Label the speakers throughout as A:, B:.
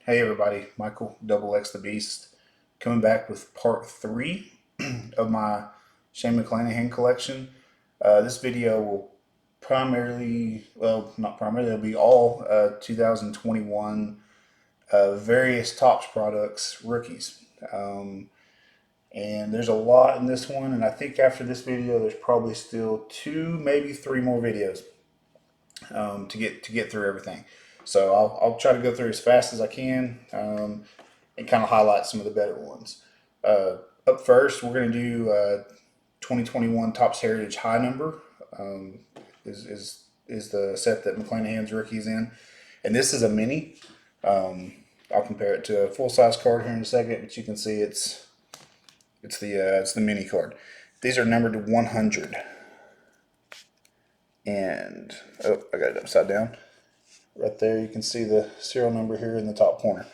A: Hey everybody, Michael Double X the Beast, coming back with part three of my Shane McClanahan collection. This video will primarily, well, not primarily, it'll be all 2021 various Topps products rookies. Um, and there's a lot in this one, and I think after this video, there's probably still two, maybe three more videos to get through everything. So I'll try to go through as fast as I can and kind of highlight some of the better ones. Up first, we're going to do 2021 Topps Heritage High Number. Um, is the set that McClanahan's rookie's in, and this is a mini. I'll compare it to a full size card here in a second, but you can see it's the mini card. These are numbered to 100, and oh, I got it upside down. Right there, you can see the serial number here in the top corner.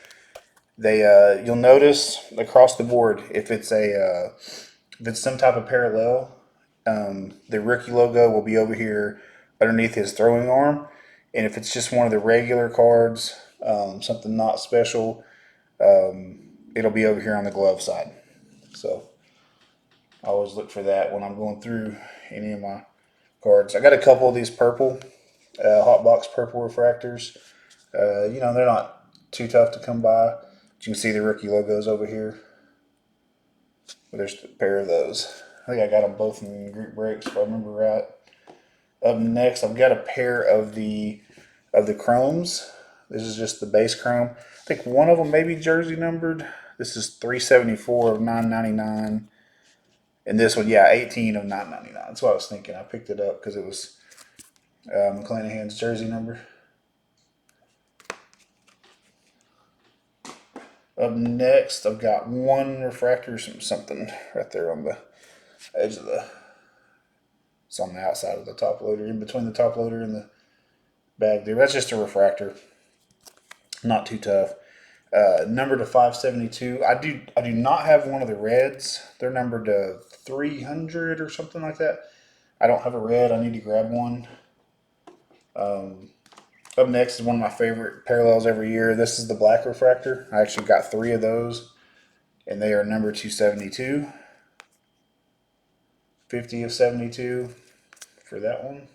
A: You'll notice across the board if it's some type of parallel, the rookie logo will be over here underneath his throwing arm, and if it's just one of the regular cards, something not special, it'll be over here on the glove side. So I always look for that when I'm going through any of my cards. I got a couple of these purple, hot box purple refractors. They're not too tough to come by. But you can see the rookie logos over here. There's a pair of those. I think I got them both in group breaks if I remember right. Up next, I've got a pair of the chromes. This is just the base chrome. I think one of them may be jersey numbered. This is 374 of 999. And this one, yeah, 18 of 999. That's what I was thinking. I picked it up because it was McClanahan's jersey number. Up next, I've got one refractor, something right there on the edge of the. It's on the outside of the top loader, in between the top loader and the bag there. That's just a refractor, not too tough. Numbered to 572. I do not have one of the reds. They're numbered to 300 or something like that. I don't have a red. I need to grab one. Up next is one of my favorite parallels every year. This is the black refractor. I actually got three of those, and they are number 272. 50 of 72 for that one.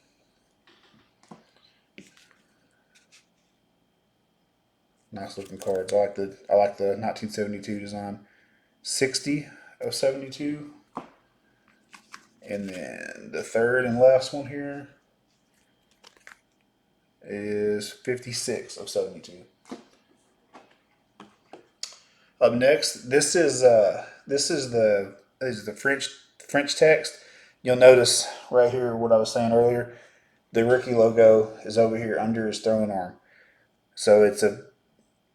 A: Nice looking cards. I like the 1972 design. 60 of 72. And then the third and last one here is 56 of 72. Up next, this is the French text. You'll notice right here what I was saying earlier. The rookie logo is over here under his throwing arm, so it's a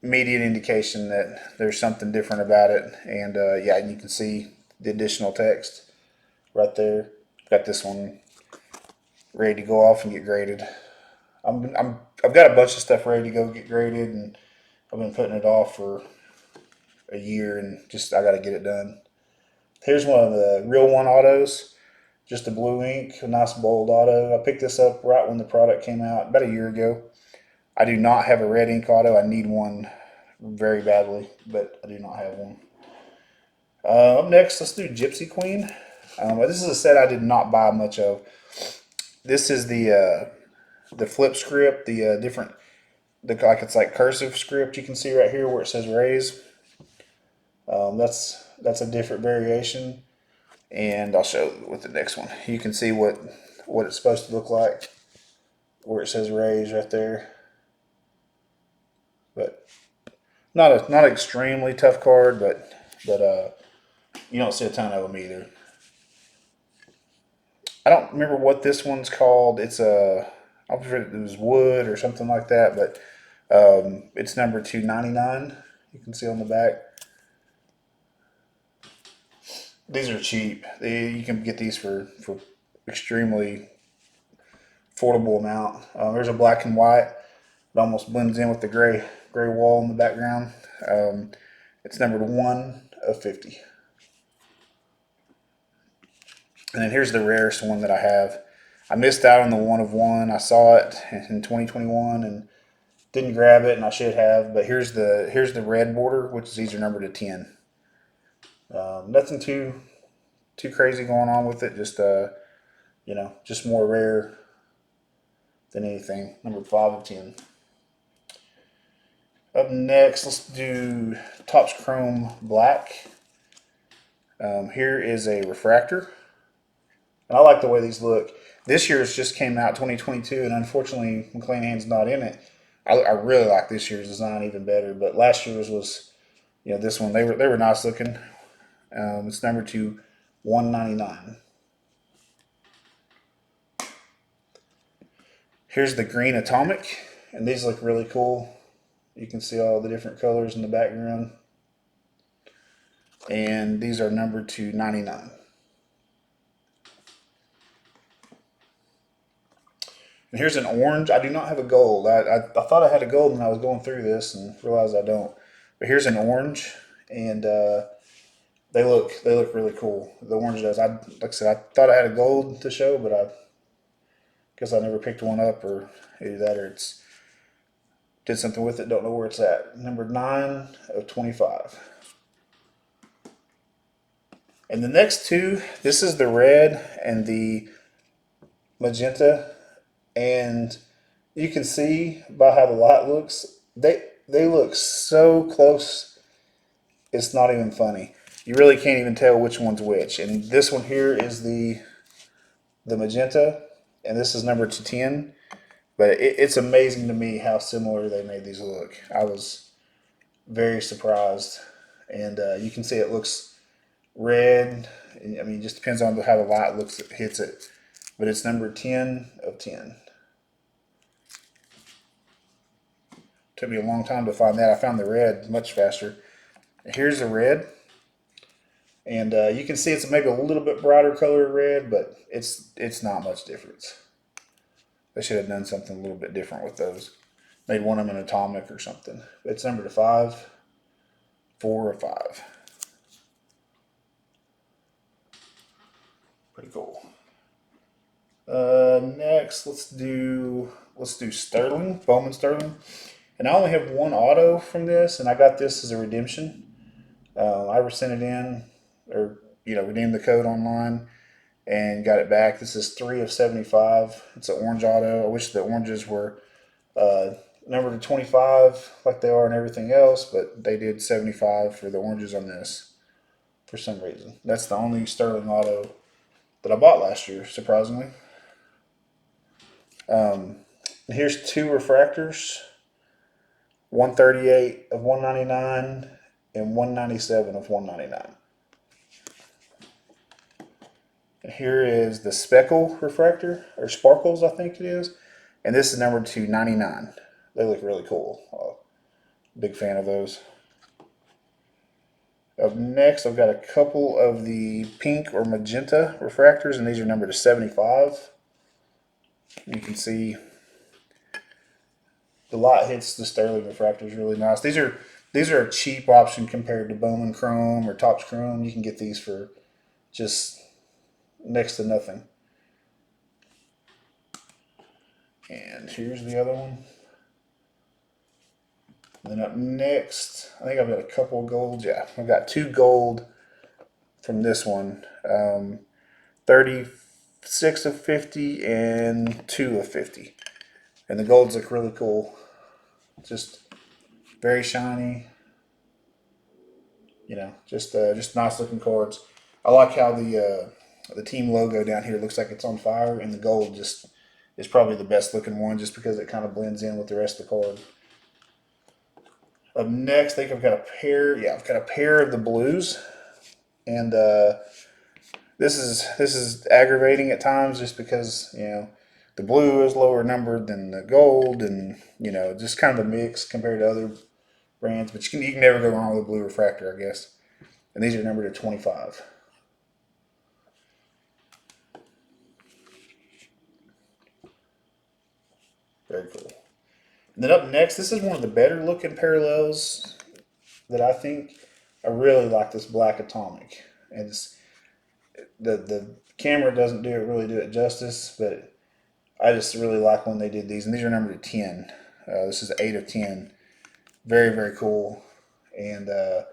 A: immediate indication that there's something different about it. And yeah, you can see the additional text right there. Got this one ready to go off and get graded. I've got a bunch of stuff ready to go get graded, and I've been putting it off for a year, and just I got to get it done. Here's one of the Real One autos, just a blue ink, a nice bold auto. I picked this up right when the product came out about a year ago. I do not have a red ink auto. I need one very badly, but I do not have one. Up next, let's do Gypsy Queen. This is a set I did not buy much of. This is the flip script, the different, like it's like cursive script. You can see right here where it says raise. That's a different variation, and I'll show with the next one. You can see what it's supposed to look like where it says raise right there. But not extremely tough card, but you don't see a ton of them either. I don't remember what this one's called. I forget it was wood or something like that, but it's number 299. You can see on the back. These are cheap. You can get these for extremely affordable amount. There's a black and white. It almost blends in with the gray wall in the background. It's numbered 1 of 50. And then here's the rarest one that I have. I missed out on the 1 of 1. I saw it in 2021, and Didn't grab it, and I should have. But here's the red border, which is these are numbered to 10. Nothing too crazy going on with it. Just just more rare than anything. Number 5 of 10. Up next, let's do Topps Chrome Black. Here is a refractor, and I like the way these look. This year's just came out 2022, and unfortunately McClanahan's not in it. I really like this year's design even better, but last year's was this one they were nice looking. It's number to 199. Here's the green atomic, and these look really cool. You can see all the different colors in the background. And these are numbered to 99. And here's an orange. I do not have a gold. I thought I had a gold when I was going through this and realized I don't. But here's an orange, and they look really cool. The orange does. Like I said, I thought I had a gold to show, but I guess I never picked one up, or either that or it's did something with it. Don't know where it's at. Number 9 of 25. And the next two, this is the red and the magenta, and you can see by how the light looks, they look so close. It's not even funny. You really can't even tell which one's which. And this one here is the magenta, and this is number 10. But it's amazing to me how similar they made these look. I was very surprised, and you can see it looks red. I mean, it just depends on how the light looks hits it. But it's number 10 of 10. Took me a long time to find that. I found the red much faster. Here's the red, and you can see it's maybe a little bit brighter color red, but it's not much difference. They should have done something a little bit different with those. Made one of them an atomic or something. It's number to 5, 4 of 5. Pretty cool. Next, let's do Sterling, Bowman Sterling, and I only have one auto from this, and I got this as a redemption. I sent it in, or redeemed the code online, and got it back. This is 3 of 75. It's an orange auto. I wish the oranges were numbered to 25 like they are in everything else, but they did 75 for the oranges on this for some reason. That's the only Sterling auto that I bought last year, surprisingly. Here's 2 refractors, 138 of 199 and 197 of 199. And here is the speckle refractor, or sparkles, I think it is. And this is numbered to 99. They look really cool. Big fan of those. Up next, I've got a couple of the pink or magenta refractors, and these are numbered to 75. You can see the light hits the Sterling refractors really nice. These are a cheap option compared to Bowman Chrome or Topps Chrome. You can get these for just next to nothing. And here's the other one. And then up next, I think I've got a couple of golds. Yeah, I've got 2 gold from this one. 36 of 50 and 2 of 50. And the golds look really cool. Just very shiny. Just nice looking cards. I like how the team logo down here looks like it's on fire, and the gold just is probably the best looking one, just because it kind of blends in with the rest of the card. Up next, I think I've got a pair. Yeah, I've got a pair of the blues, and this is aggravating at times, just because the blue is lower numbered than the gold, and just kind of a mix compared to other brands. But you can never go wrong with a blue refractor, I guess. And these are numbered to 25. Very cool. And then up next, this is one of the better looking parallels that I think. I really like this black atomic. And the camera doesn't really do it justice, but I just really like when they did these. And these are numbered to 10. This is 8 of 10. Very, very cool. And I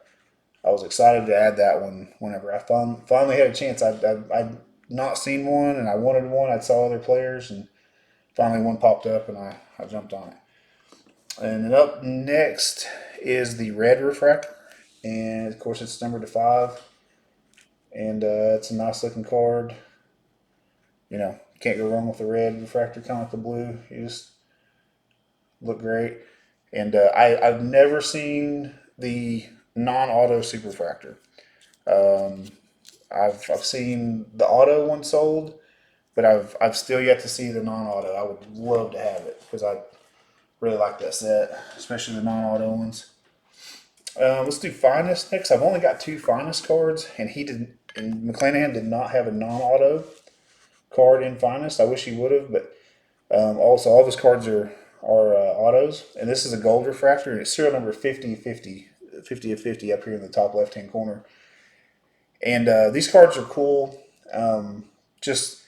A: was excited to add that one whenever I finally had a chance. I'd not seen one, and I wanted one. I saw other players, and finally one popped up, and I jumped on it. And then up next is the red refractor, and of course it's numbered to 5, and it's a nice looking card. You know, can't go wrong with the red refractor, kind of like the blue. You just look great. And I've never seen the non-auto superfractor. Um, I've seen the auto one sold, but I've still yet to see the non-auto. I would love to have it because I really like that set, especially the non-auto ones. Let's do finest next. I've only got 2 finest cards, and McClanahan did not have a non-auto card in finest. I wish he would have, but also all of his cards are autos, and this is a gold refractor, and it's serial number 5050, 50 of 50 up here in the top left hand corner. And these cards are cool. Just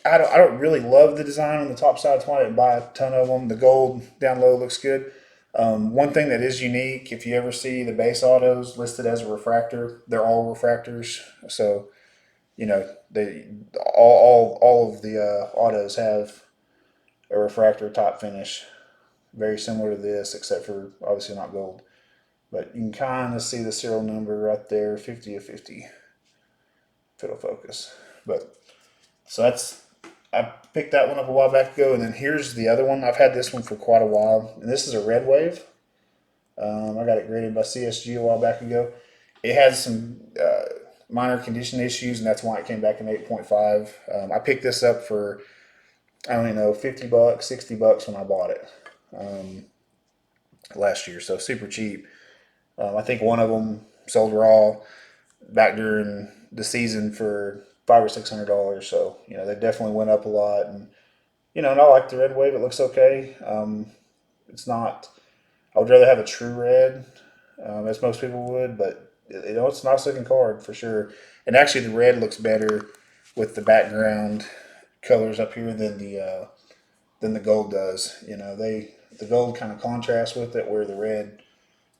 A: I don't really love the design on the top side. That's why I didn't buy a ton of them. The gold down low looks good. One thing that is unique, if you ever see the base autos listed as a refractor, they're all refractors. So you know they all of the autos have a refractor top finish, very similar to this, except for obviously not gold. But you can kind of see the serial number right there, 50 of 50. If it'll focus. But so I picked that one up a while back ago, and then here's the other one. I've had this one for quite a while, and this is a red wave. I got it graded by CSG a while back ago. It has some minor condition issues, and that's why it came back in 8.5. I picked this up for, I don't even know, $50, $60 when I bought it last year, so super cheap. I think one of them sold raw back during the season for $500 or $600. So they definitely went up a lot, and and I like the red wave. It looks okay. It's not. I would rather have a true red, as most people would, but it's a nice looking card for sure. And actually, the red looks better with the background colors up here than the gold does. The gold kind of contrasts with it, where the red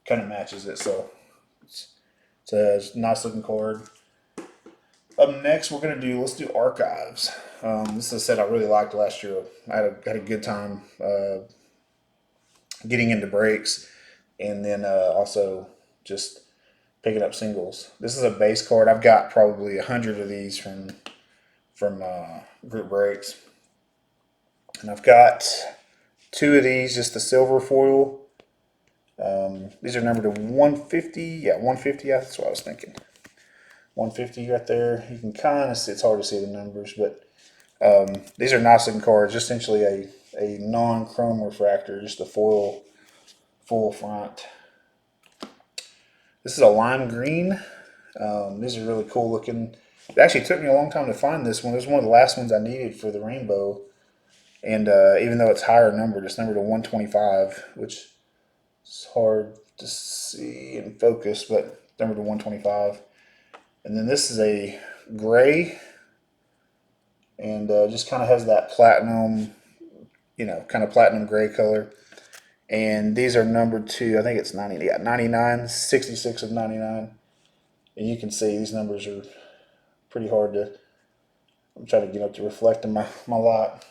A: kind of matches it. So it's a nice looking card. Up next, let's do archives. This is a set I really liked last year. I had a good time getting into breaks, and then also just picking up singles. This is a base card. I've got probably 100 of these from group breaks, and I've got 2 of these, just the silver foil. These are numbered to 150. Yeah, 150. That's what I was thinking. 150 right there. You can kind of see, it's hard to see the numbers, but these are nice looking cards. Just essentially a non-chrome refractor, just a foil front. This is a lime green. These are really cool looking. It actually took me a long time to find this one. It was one of the last ones I needed for the rainbow. And even though it's higher numbered, it's numbered to 125, which is hard to see in focus, but numbered to 125. And then this is a gray, and just kind of has that platinum, kind of platinum gray color. And these are numbered to, I think it's 99, 66 of 99. And you can see these numbers are pretty hard to, I'm trying to get up to reflect in my lot.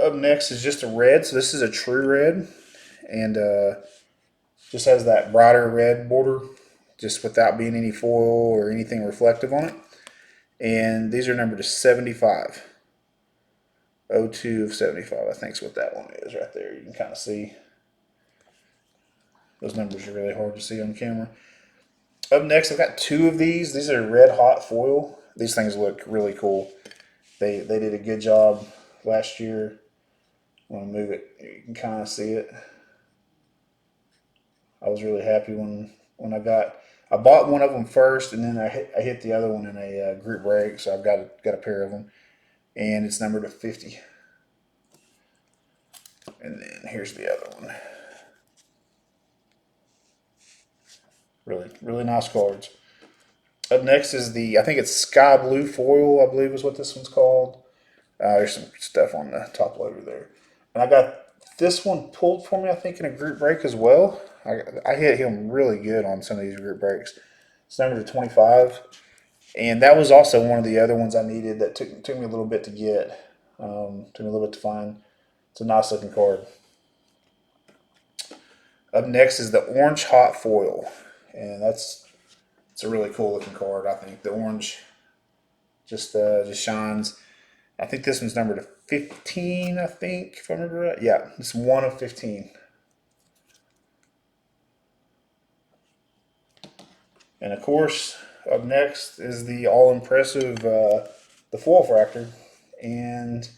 A: Up next is just a red. So this is a true red, and just has that brighter red border, just without being any foil or anything reflective on it. And these are numbered to 75. 02 of 75, I think is what that one is right there. You can kind of see. Those numbers are really hard to see on camera. Up next, I've got 2 of these. These are red hot foil. These things look really cool. They did a good job last year. I'm going to move it. You can kind of see it. I was really happy when I bought one of them first, and then I hit the other one in a group break, so I've got a pair of them, and it's numbered to 50. And then here's the other one. Really, really nice cards. Up next is I think it's sky blue foil, I believe is what this one's called. There's some stuff on the top loader there. And I got This one pulled for me, I think, in a group break as well. I hit him really good on some of these group breaks. It's number to 25. And that was also one of the other ones I needed that took me a little bit to get. Took me a little bit to find. It's a nice looking card. Up next is the Orange Hot Foil. And it's a really cool looking card, I think. The orange just shines. I think this one's numbered to 15, I think, if I remember right. Yeah, it's 1 of 15. And of course, up next is the all-impressive the foil fractor. And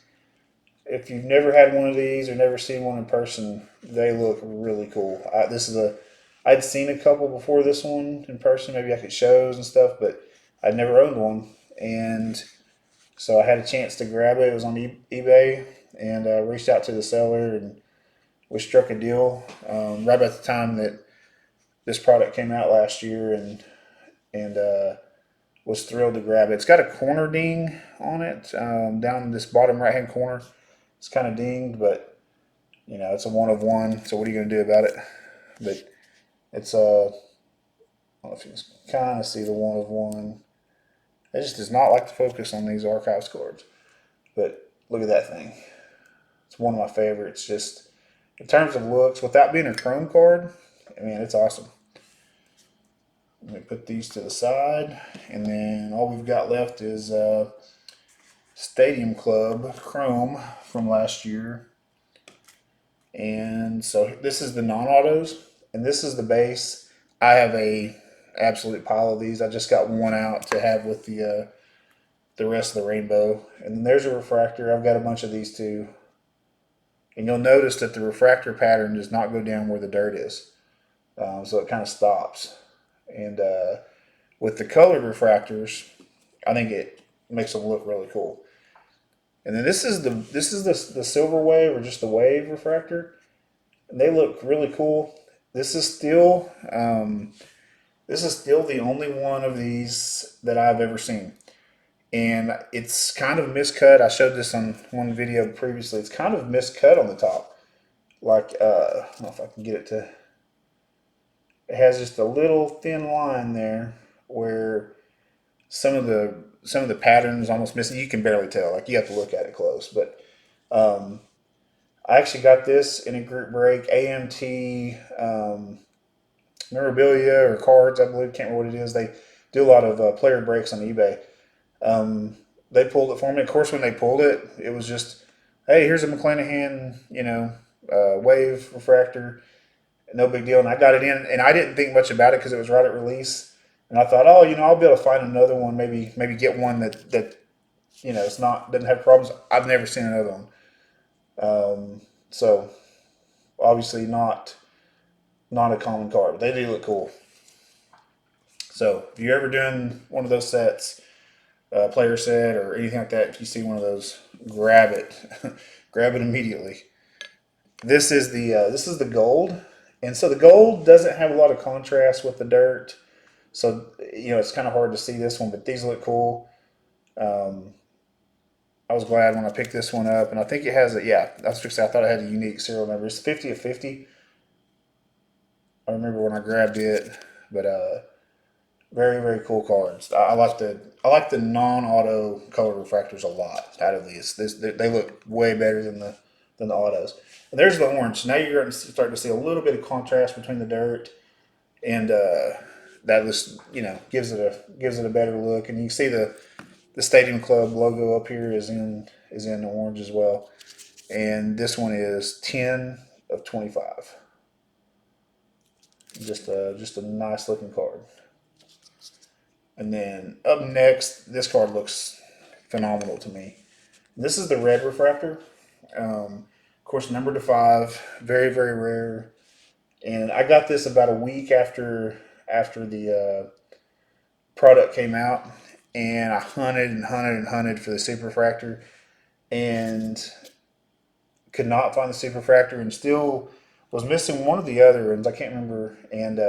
A: if you've never had one of these or never seen one in person, they look really cool. I'd seen a couple before this one in person, maybe like at shows and stuff, but I'd never owned one. And so I had a chance to grab it. It was on eBay, and reached out to the seller, and we struck a deal right about the time that this product came out last year, and was thrilled to grab it. It's got a corner ding on it down in this bottom right hand corner. It's kind of dinged, but it's a 1 of 1. So what are you going to do about it? But it's I don't know if you can kind of see the 1 of 1. It just does not like to focus on these archives cards. But look at that thing. It's one of my favorites. Just in terms of looks, without being a chrome card, I mean, it's awesome. Let me put these to the side, and then all we've got left is Stadium Club Chrome from last year. And so this is the non-autos, and this is the base. I have a absolute pile of these. I just got one out to have with the rest of the rainbow. And then there's a refractor. I've got a bunch of these too. And you'll notice that the refractor pattern does not go down where the dirt is. So it kind of stops. And with the colored refractors, I think it makes them look really cool. And then this is the silver wave or just the wave refractor. And they look really cool. This is still the only one of these that I've ever seen. And it's kind of miscut. I showed this on one video previously. It's kind of miscut on the top. Like, I don't know if I can get it to. It has just a little thin line there where some of the patterns almost missing. You can barely tell. Like, you have to look at it close. But I actually got this in a group break. AMT memorabilia or cards, I believe. Can't remember what it is. They do a lot of player breaks on eBay. They pulled it for me. Of course, when they pulled it, it was just, hey, here's a McClanahan, wave refractor. No big deal. And I got it in, and I didn't think much about it because it was right at release. And I thought, oh, I'll be able to find another one. Maybe get one that it's not doesn't have problems. I've never seen another one. So obviously not a common card, but they do look cool. So if you're ever doing one of those sets, player set or anything like that, if you see one of those, grab it, grab it immediately. This is the gold, and so the gold doesn't have a lot of contrast with the dirt, so it's kind of hard to see this one, but these look cool. I was glad when I picked this one up, and I think it has I thought it had a unique serial number. It's 50 of 50. I remember when I grabbed it, but very, very cool cards. I like the non-auto color refractors a lot out of these. They look way better than the autos. And there's the orange. Now you're starting to see a little bit of contrast between the dirt, and that just gives it a better look. And you can see the Stadium Club logo up here is in the orange as well. And this one is 10 of 25. Just a nice looking card. And then up next, this card looks phenomenal to me. This is the red refractor. Of course, number to 5, very, very rare. And I got this about a week after the product came out, and I hunted and hunted and hunted for the Superfractor, and could not find the Superfractor, and still was missing one of the other ones. I can't remember, and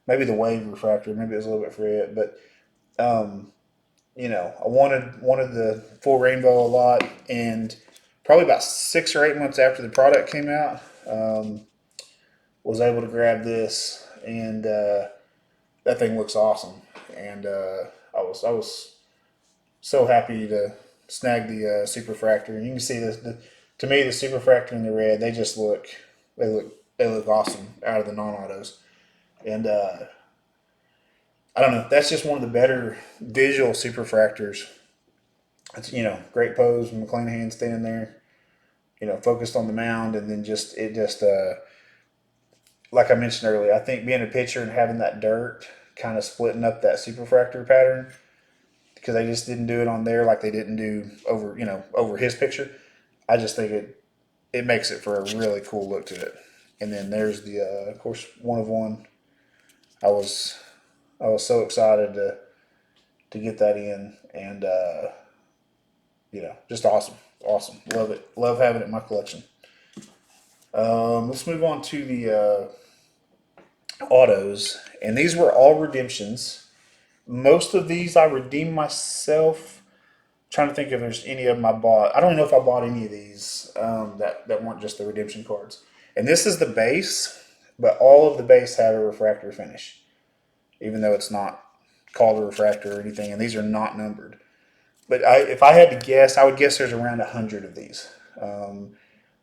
A: maybe the wave refractor. Maybe it was a little bit for it, but I wanted the full rainbow a lot, and probably about 6 or 8 months after the product came out. Was able to grab this, and that thing looks awesome. And I was so happy to snag the Superfractor. And you can see to me the Superfractor and the red, they look awesome out of the non-autos. And I don't know, that's just one of the better visual Superfractors. It's, great pose from McClanahan standing there, focused on the mound, and then like I mentioned earlier, I think being a pitcher and having that dirt kind of splitting up that Superfractor pattern, because they just didn't do it on there like they didn't do over his picture. I just think it makes it for a really cool look to it. And then there's the of course 1 of 1. I was so excited to get that in, and just awesome, love it, love having it in my collection. Let's move on to the autos, and these were all redemptions. Most of these I redeemed myself. Trying to think if there's any of them I bought. I don't know if I bought any of these that weren't just the redemption cards. And this is the base, but all of the base have a refractor finish, even though it's not called a refractor or anything. And these are not numbered. But if I had to guess, I would guess there's around 100 of these.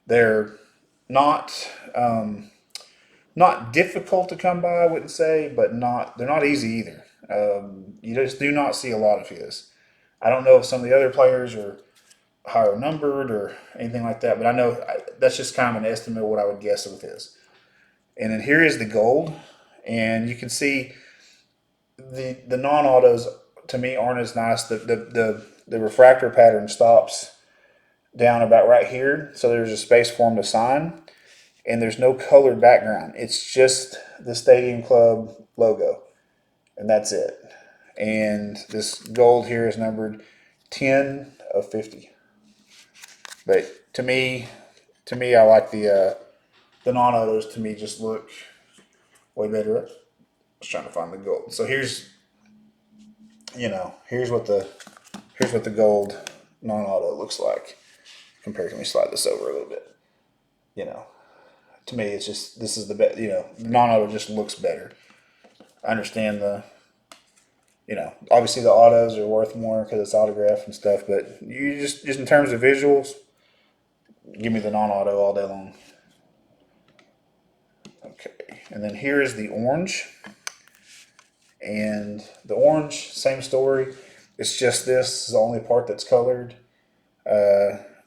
A: They're not not difficult to come by, I wouldn't say, but they're not easy either. You just do not see a lot of his. I don't know if some of the other players are higher numbered or anything like that, but I know that's just kind of an estimate of what I would guess with his. And then here is the gold, and you can see the non-autos to me aren't as nice. The refractor pattern stops down about right here, so there's a space for them to sign, and there's no colored background. It's just the Stadium Club logo, and that's it. And this gold here is numbered 10 of 50. But to me, I like the non-autos. To me, just look way better. I was trying to find the gold. So here's what the gold non-auto looks like compared to me. Slide this over a little bit. To me, it's just this is the best. The non-auto just looks better. I understand obviously the autos are worth more because it's autographed and stuff, but you just in terms of visuals, give me the non-auto all day long. Okay, and then here is the orange, and the orange, same story. It's just this is the only part that's colored.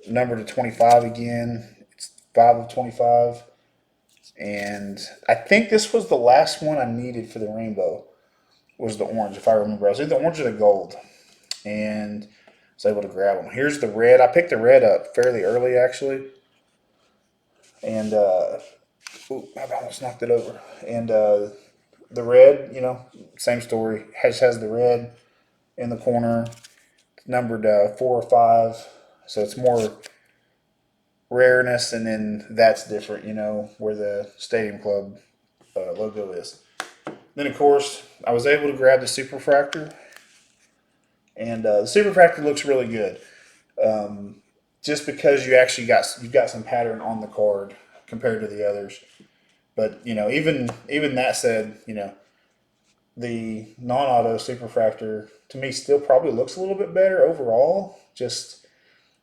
A: Number to 25 again. It's 5 of 25, and I think this was the last one I needed for the rainbow. Was the orange, if I remember. I was either the orange or the gold, and was able to grab them. Here's the red. I picked the red up fairly early, actually, and I almost knocked it over. And the red, same story. Has the red in the corner, numbered 4 or 5, so it's more rareness, and then that's different. Where the Stadium Club logo is. Then, of course, I was able to grab the Superfractor, and the Superfractor looks really good. Just because you've got some pattern on the card compared to the others. But even that said, the non-auto Superfractor to me still probably looks a little bit better overall. Just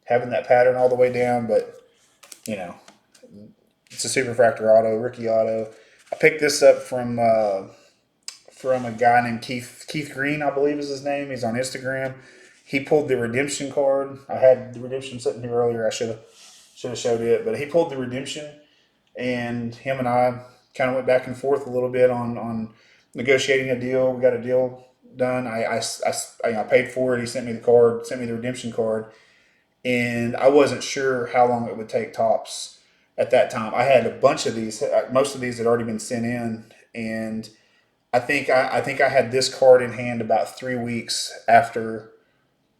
A: having that pattern all the way down, but it's a Superfractor auto, rookie auto. I picked this up from a guy named Keith Green, I believe is his name. He's on Instagram. He pulled the redemption card. I had the redemption sitting here earlier. I should have showed it, but he pulled the redemption, and him and I kind of went back and forth a little bit on negotiating a deal. We got a deal done. I paid for it. He sent me the card, sent me the redemption card, and I wasn't sure how long it would take tops at that time. I had a bunch of these. Most of these had already been sent in, and I think I had this card in hand about 3 weeks after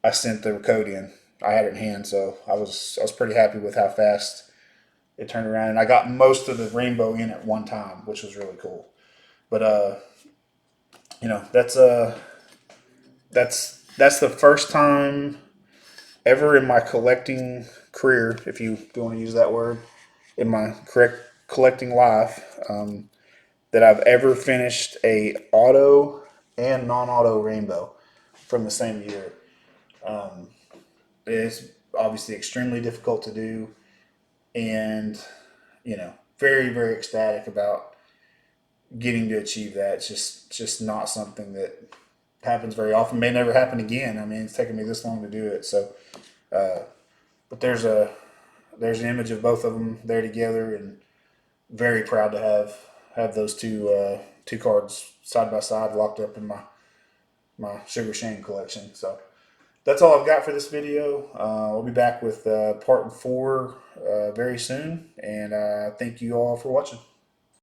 A: I sent the code in. I had it in hand, so I was pretty happy with how fast it turned around, and I got most of the rainbow in at one time, which was really cool. But that's the first time ever in my collecting career, if you want to use that word, in my correct collecting life, that I've ever finished a auto and non-auto rainbow from the same year. It's obviously extremely difficult to do, and very very ecstatic about getting to achieve that. It's just not something that happens very often. May never happen again. I mean, it's taken me this long to do it. So, but there's an image of both of them there together, and very proud to have those two cards side by side locked up in my Sugar Shane collection. So that's all I've got for this video. We'll be back with part 4 very soon, and thank you all for watching.